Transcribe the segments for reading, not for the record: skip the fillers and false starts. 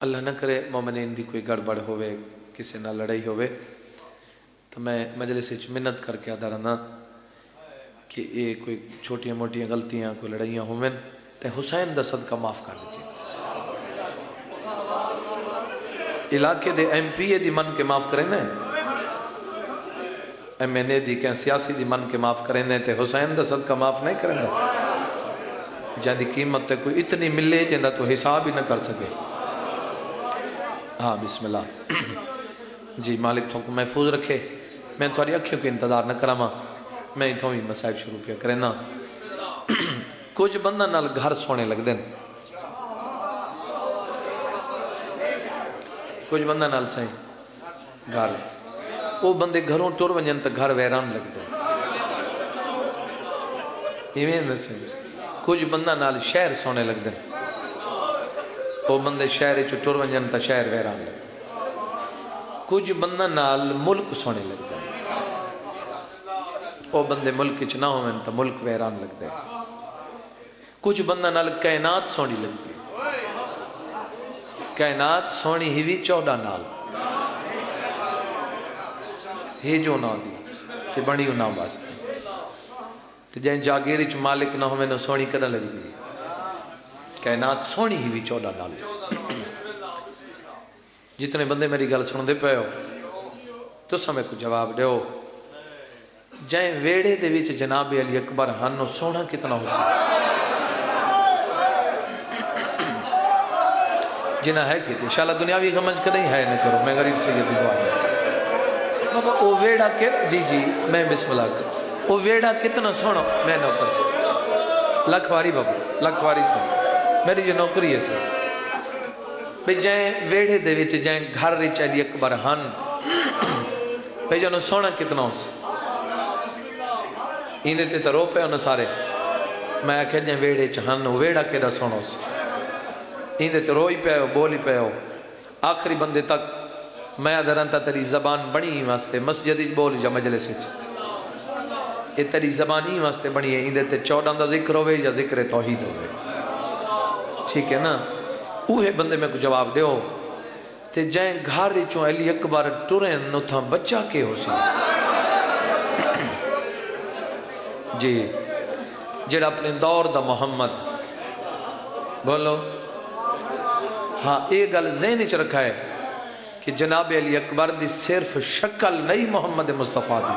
اللہ نہ کرے مومنین دی کوئی گڑبڑ ہوئے کسی نہ لڑائی ہوئے تو میں مجلس وچ منت کر کے ادا رہنا کہ یہ کوئی چھوٹیاں موٹیاں غلطیاں کوئی لڑائیاں ہوئیں تے حسین دا صدقہ معاف کر دیتے علاقے دے ایم پی اے دی من کے معاف کریں ایم این اے دی کہ سیاسی دی من کے معاف کریں تے حسین دا صدقہ معاف نہیں کریں جہاں دی قیمت تے کوئی اتنی ملے جہاں تو حساب ہی نہ کر سکے ہاں بسم اللہ جی مالک تو کو محفوظ رکھے میں تھوڑی اکھیوں کے انتظار نہ کراما میں ہی تھوڑی مسائب شروع پیا کرنا کچھ بندہ نال گھر سونے لگ دیں کچھ بندہ نال سہیں گھر وہ بندے گھروں ٹور ونجن تا گھر ویران لگ دیں کچھ بندہ نال شہر سونے لگ دیں وہ بندے شہر چو ٹور ونجن تا شہر ویران لگ دیں کچھ بندہ نال ملک سونے لگ دیں وہ بندے ملک چ نہ ہوئیں تا ملک ویران لگ دیں کچھ بندہ نال کائنات سونی لگ دیں کائنات سونی ہی بھی 14 نال ہی جو نہ دی تے بڑی نہ واسطے تے جائیں جاگیری چ مالک نہ ہوئے نہ سونی کدہ لگ دی کائنات سونی ہی بھی 14 نال جتنے بندے میری گل سن دے پہ ہو تو سمیں کو جواب دے ہو جائیں ویڑے دے وچ جناب علی اکبر ہنو سونا کتنا ہو سکتا جنہ ہے کہ انشاءاللہ دنیاوی غمج کا نہیں ہے نہ کرو میں غریب سے یہ دعا ہے بابا او ویڑا کے جی میں بسم اللہ کر او ویڑا کتنا سونا میں نوکر سے لکھواری بابا لکھواری سے میری جو نوکری ہے سے بھئی جائیں ویڑے دے وچ جائیں گھر رچ علی اکبر ہن بھئی جانو سونا کتنا ہو سے انہیں تے رو پہ ہونا سارے میں آکھے جائیں ویڑے چہن ویڑا کیڑا سونا ہو سے اندھے تے روئی پہ ہو بولی پہ ہو آخری بندے تک میں ادھران تا تیری زبان بڑی ہی واسطے مسجدی بولی جا مجلس یہ تیری زبان ہی واسطے بڑی ہے اندھے تے 14 دا ذکر ہوئے یا ذکر توحید ہوئے ٹھیک ہے نا اوہے بندے میں کو جواب دے ہو تے جائیں گھر چوں علی اکبر ٹوریں نو تھا بچہ کے ہو سی جی جڑا اپنے دور دا محمد بولو ہاں ایک گل ذہن چ رکھا ہے کہ جناب علی اکبر دی صرف شکل نہیں محمد مصطفیٰ دی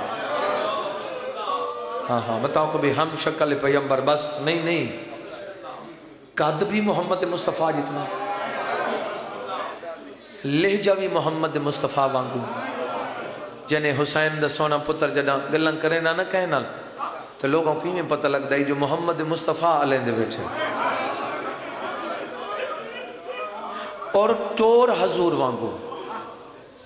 ہاں بتاؤں کہ بھی ہم شکل پیغمبر بس نہیں قد بھی محمد مصطفیٰ جتنا لہجہ بھی محمد مصطفیٰ وانگو جنہیں حسین دا سونا پتر جڑا گلن کرے نہ کہنا تو لوگوں کی میں پتہ لگ دائی جو محمد مصطفیٰ علیہ دے بیٹھے اور ٹور حضور وانگو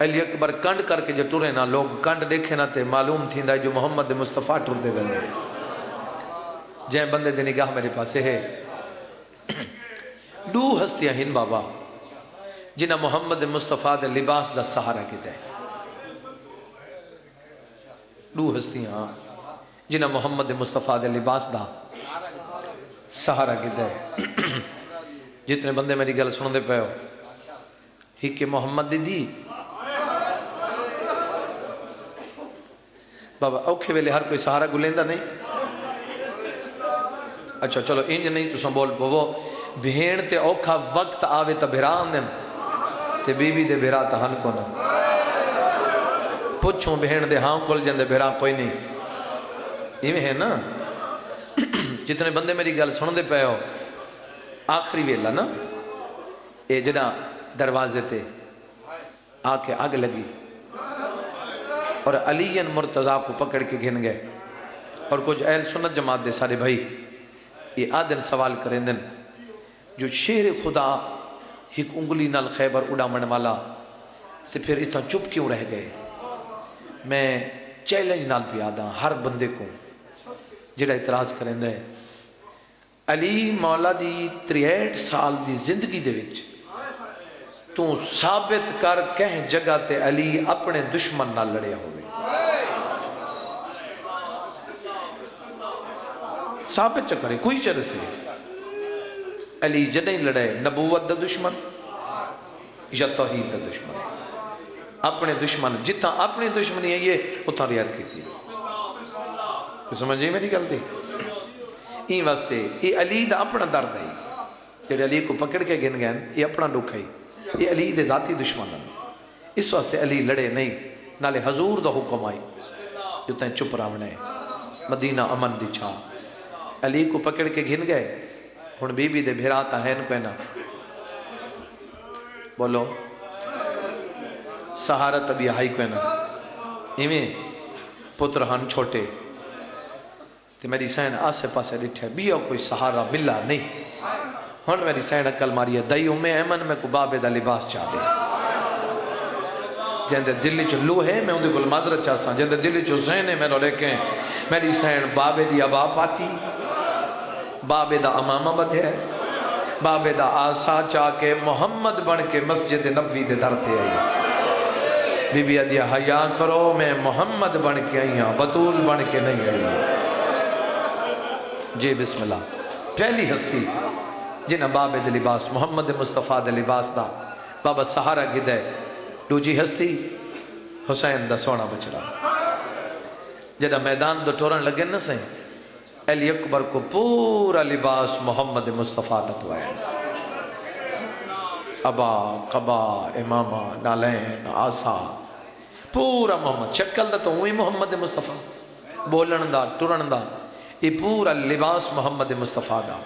علی اکبر کنڈ کر کے جو ٹورے نا لوگ کنڈ دیکھے نا تے معلوم تھی دا جو محمد مصطفیٰ ٹور دے گئے جائیں بندے دے نگاہ میرے پاسے ہے دو ہستیاں ہن بابا جنہ محمد مصطفیٰ دے لباس دا سہارا کی دے دو ہستیاں جنہ محمد مصطفیٰ دے لباس دا سہارا کی دے جتنے بندے میری گل سن دے پہ ہو ہی کہ محمد دی بابا اوکھے ویلے ہر کوئی سہارا گلیندہ نہیں اچھا چلو انج نہیں تو سن بول وہ بھین تے اوکھا وقت آوے تا بھران دیں تے بی بی دے بھرا تا ہن کو نا پوچھوں بھین دے ہاں کل جن دے بھرا کوئی نہیں یہ میں ہے نا جتنے بندے میری گل سن دے پہ ہو آخری ویلہ نا اے جنا دروازے تے آکے آگ لگی اور علی مرتضیٰ کو پکڑ کے گھن گئے اور کچھ اہل سنت جماعت دے سارے بھائی یہ آدھن سوال کریں دن جو شہر خدا ایک انگلی نال خیبر اڑا من والا تے پھر اتنا چپ کیوں رہ گئے میں چیلنج نال پہ آدھا ہر بندے کو جڑا اعتراض کریں دے علی مولا دی 63 سال دی زندگی دے وچ تو ثابت کر کہیں جگہ تے علی اپنے دشمن نہ لڑیا ہوئے ثابت چکرے کوئی چرے سے علی جنہیں لڑے نبوت دا دشمن یا توحید دا دشمن ہے. اپنے دشمن جتنا اپنی دشمنی ہے یہ اتنا رعایت کی سمجھے میری گل دی. این واسطے یہ علی دا اپنا درد ہے جڑے علی کو پکڑ کے گن گئے یہ اپنا دکھ ہے. یہ علی دے ذاتی دشمن ہیں. اس واسطے علی لڑے نہیں. نالے حضور دا حکم آئی جو تین چپ راونے مدینہ امن دی چھا. علی کو پکڑ کے گن گئے. ہن بی بی دے بھراتا ہیں کوئی نہ بولو سہارت ابھی آئی کوئی نہ ایویں پتر ہن چھوٹے تے میری سین آسے پاسے ڈٹھے بھی کوئی سہارا ملا نہیں. ہن میری سین عقل ماری ہے دائی امی ایمن میں کو بابے دا لباس چاہ دے جندے دلی چو لوہے میں اندھے کل معذرت چاہ ساں جندے دلی چو زینے میں رو لے کے میری سین بابے دی ابا پاتی بابے دا امامہ بدھے بابے دا آسا چاہ کے محمد بن کے مسجد نبوی دے درتے آئی. بی بی ادیا حیاء کرو میں محمد بن کے آئی ہاں بطول بن کے نہیں آئی. جی بسم اللہ. پہلی ہستی جنہ بابے دے لباس محمد مصطفیٰ دے لباس دا بابا سہارا گدے. دوجی ہستی حسین دا سونا بچڑا جنہ میدان دو ٹورن لگے نہ سہیں علی اکبر کو پورا لباس محمد مصطفیٰ دا پوائے. ابا قبا امامہ نالین آسا پورا محمد شکل دا تو ہوئی محمد مصطفیٰ بولن دا ٹورن دا یہ پورا لباس محمد مصطفیٰ دا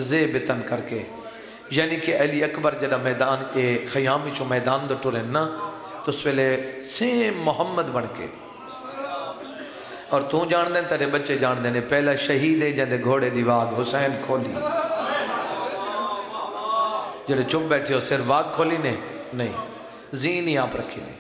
زیب تن کر کے. یعنی کہ علی اکبر جڑا میدان خیامی چو میدان دو ٹورن نا تو سویلے سیم محمد بن کے اور تو جان دیں تیرے بچے جان دیں پہلا شہید ہے جندے گھوڑے دی واگ حسین کھولی جڑے چپ بیٹھے ہو صرف واگ کھولی نے نہیں زین ہی آپ رکھی نے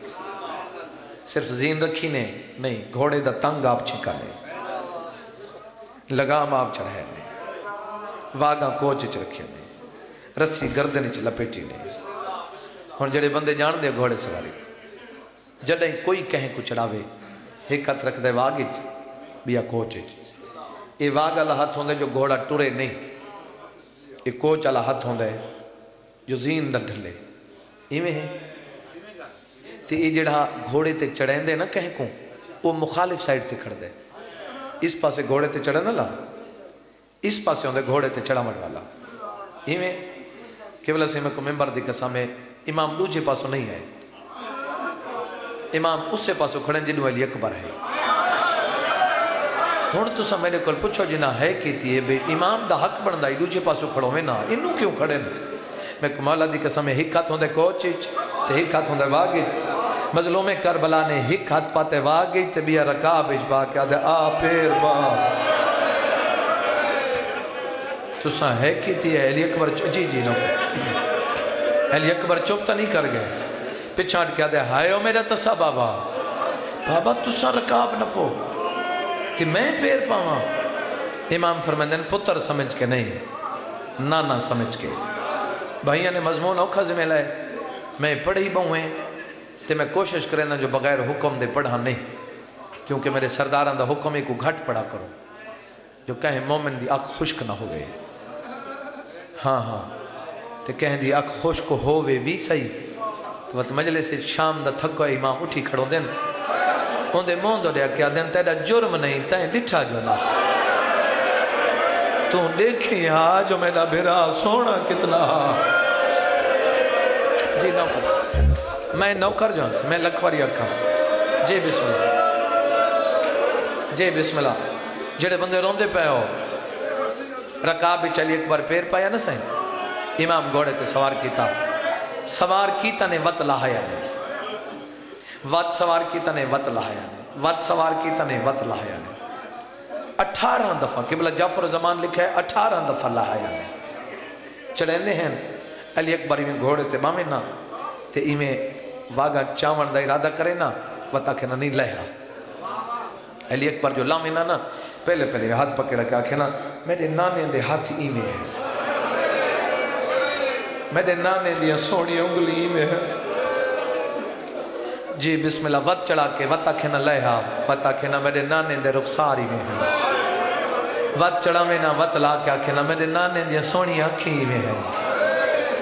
صرف زین رکھی نے نہیں گھوڑے دا تنگ آپ چھکا نے لگام آپ چڑھائے نے واگاں کوچ چ رکھے نے رسی گردن چ لپیٹی نے. ہن جڑے بندے جان دے گھوڑے سواری جڑے کوئی کہیں کو چڑھاوے ایک ہاتھ رکھ دے واگ بیا کوچ یہ واگ والا ہاتھ ہوندے جو گھوڑا ٹرے نہیں یہ کوچ والا ہاتھ ہوندے جو زین نہ ڈھلے ایویں ہے. تے یہ جڑا گھوڑے تے چڑھیں دے نا کہیں کو وہ مخالف سائٹ تے کھڑ دے. اس پاسے گھوڑے تے چڑھے نہ لا اس پاسے ہوندے گھوڑے تے چڑھا مر والا ایویں کہ بلا سے میں کو ممبر دی قسم ہے امام دوجے پاسوں نہیں ہے امام اس سے پاسوں کھڑے جنہوں علی اکبر ہے. ہن تو سا میرے کل پوچھو جنہ ہے کیتی ہے بے امام دا حق بندائی دوجے پاسوں کھڑو میں نا انہوں کیوں کھڑے میں کو مولا دی قسم ہے ہک ہاتھ ہوندے کوچیچ تے ہک ہاتھ ہوندے واگیچ مظلوم کربلا نے ہک ہاتھ پاتے واگیچ تے بیا رکاب اجبا کیا دے آ پیر با تو سا ہے کیتی ہے علی اکبر جی نو علی اکبر چوپتا نہیں کر گئے پچھاڑ کیا دے ہائے او میرا تسا بابا بابا تسا رکاب نہ پو کہ میں پیر پاواں. امام فرمائندن پتر سمجھ کے نہیں نانا سمجھ کے بھائیاں نے مضمون اوکھا ذمہ لائے میں پڑھی بہویں تے میں کوشش کرے نا جو بغیر حکم دے پڑھا نہیں کیونکہ میرے سرداران دا حکم ہی کو گھٹ پڑھا کرو جو کہیں مومن دی آنکھ خشک نہ ہوئے. ہاں تے کہیں دی آنکھ خشک ہوئے بھی صحیح تو وقت مجلس شام دا تھکو امام اٹھی کھڑو دین اندے موندو دیا کیا دین تیرا جرم نہیں تائیں ڈٹھا جو نہ تو دیکھیں ہاں جو میرا بھرا سونا کتنا جی نوکر میں نوکر جو ہوں میں لکھواری اکھا جی بسم اللہ جی بسم اللہ. جڑے بندے روندے پہ ہو رکاب بھی چلی اکبر پیر پایا نہ سہیں امام گھوڑے تے سوار کیتا نے وط لاہیا نے وط سوار کیتا نے وط لاہیا نے وط سوار کیتا نے وط لاہیا نے 18 دفعہ قبلہ جعفر زمان لکھا ہے 18 دفعہ لاہیا نے چڑھیں دے ہیں علی اکبر میں گھوڑے تے بامیں نا تے ایمیں واگا چاون دا ارادہ کرے نا وطا کے نا نہیں لہا علی اکبر جو لامیں نا پہلے ہاتھ پکڑ کے آکھے نا میرے نانے دے ہاتھ ایمیں ہے میرے نانے دیا سونی انگلی میں ہے جی بسم اللہ وط چڑھا کے وط آکھے نا لہا وط آکھے نا میرے نانے دے رخساری میں ہے وط چڑھا میں نا وط لا کے آکھے نا میرے نانے دیا سونی آنکھی میں ہے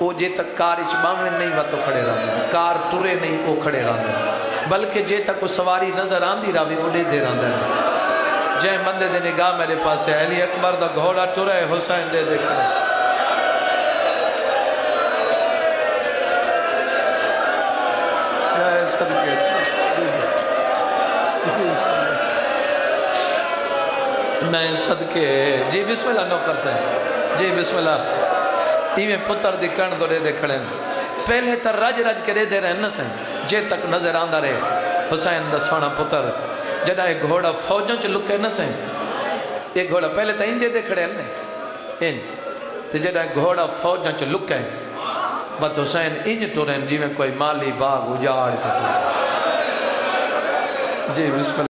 وہ جے تک کار باویں نہیں وہ تو کھڑے رہتے کار ٹرے نہیں وہ کھڑے رہتے بلکہ جے تک وہ سواری نظر آندی رہے وہ دے رہتے جے بندے دے نگاہ میرے پاس ہے علی اکبر دا گھوڑا ٹرا ہے حسین دے کھڑے میں صدقے جی بسم اللہ نوکر سے جی بسم اللہ ایویں پتر دی کن تو دے کھڑے پہلے تر رج رج کے دے رہے نا سیں جے تک نظر آندہ رہے حسین دا سونا پتر جڑا ایک گھوڑا فوجوں چ لکے نا سیں ایک گھوڑا پہلے تا ان دے کھڑے ہیں تے جڑا ایک گھوڑا فوجوں چ لکے بات حسین انج ٹورین جی میں کوئی مالی باغ اجاڑ کے جی بسم اللہ